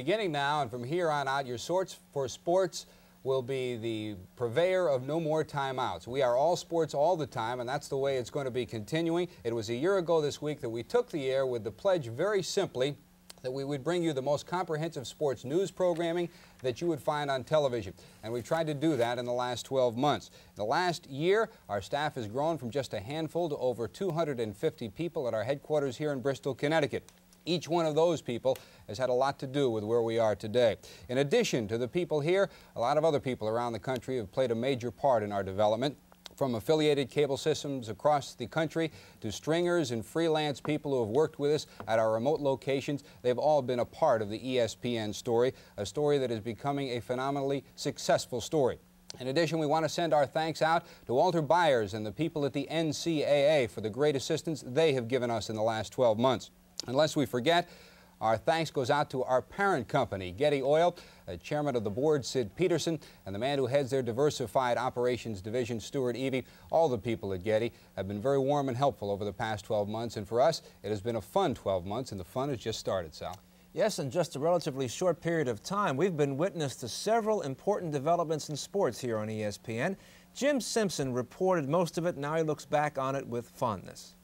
beginning now, and from here on out, your Source for Sports will be the purveyor of no more timeouts. We are all sports all the time, and that's the way it's going to be continuing. It was a year ago this week that we took the air with the pledge very simply that we would bring you the most comprehensive sports news programming that you would find on television. And we've tried to do that in the last 12 months. In the last year, our staff has grown from just a handful to over 250 people at our headquarters here in Bristol, Connecticut. Each one of those people has had a lot to do with where we are today. In addition to the people here, a lot of other people around the country have played a major part in our development. From affiliated cable systems across the country to stringers and freelance people who have worked with us at our remote locations, they've all been a part of the ESPN story, a story that is becoming a phenomenally successful story. In addition, we want to send our thanks out to Walter Byers and the people at the NCAA for the great assistance they have given us in the last 12 months. And lest we forget, our thanks goes out to our parent company, Getty Oil, Chairman of the Board, Sid Peterson, and the man who heads their Diversified Operations Division, Stuart Evie. All the people at Getty have been very warm and helpful over the past 12 months, and for us, it has been a fun 12 months, and the fun has just started, Sal. Yes, in just a relatively short period of time, we've been witness to several important developments in sports here on ESPN. Jim Simpson reported most of it, now he looks back on it with fondness.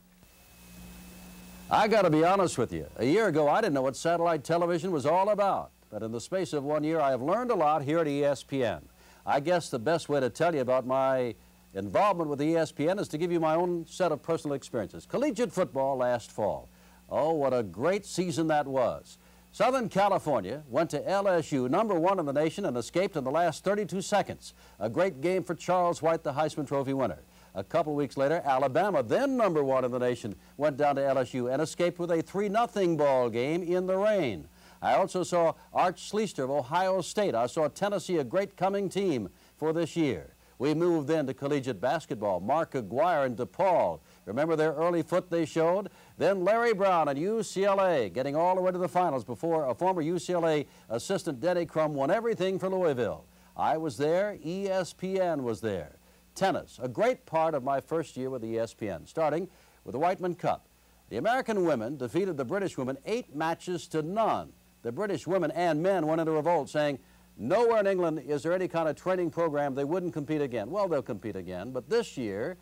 I got to be honest with you. A year ago, I didn't know what satellite television was all about. But in the space of 1 year, I have learned a lot here at ESPN. I guess the best way to tell you about my involvement with ESPN is to give you my own set of personal experiences. Collegiate football last fall. Oh, what a great season that was. Southern California went to LSU, #1 in the nation, and escaped in the last 32 seconds. A great game for Charles White, the Heisman Trophy winner. A couple weeks later, Alabama, then #1 in the nation, went down to LSU and escaped with a 3-0 ball game in the rain. I also saw Arch Schlichter of Ohio State. I saw Tennessee, a great coming team for this year. We moved then to collegiate basketball. Mark Aguirre and DePaul. Remember their early foot they showed? Then Larry Brown and UCLA, getting all the way to the finals before a former UCLA assistant, Denny Crum, won everything for Louisville. I was there. ESPN was there. Tennis, a great part of my first year with ESPN, starting with the Whiteman Cup. The American women defeated the British women 8 matches to none. The British women and men went into revolt, saying, nowhere in England is there any kind of training program they wouldn't compete again. Well, they'll compete again, but this year,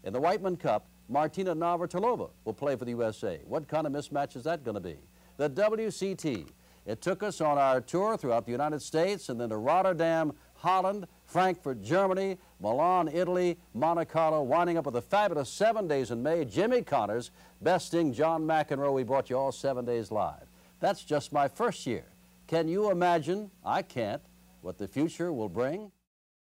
in the Whiteman Cup, Martina Navratilova will play for the USA. What kind of mismatch is that going to be? The WCT. It took us on our tour throughout the United States and then to Rotterdam, Holland, Frankfurt, Germany, Milan, Italy, Monte Carlo, winding up with a fabulous 7 days in May. Jimmy Connors besting John McEnroe. We brought you all 7 days live. That's just my first year. Can you imagine? I can't. What the future will bring?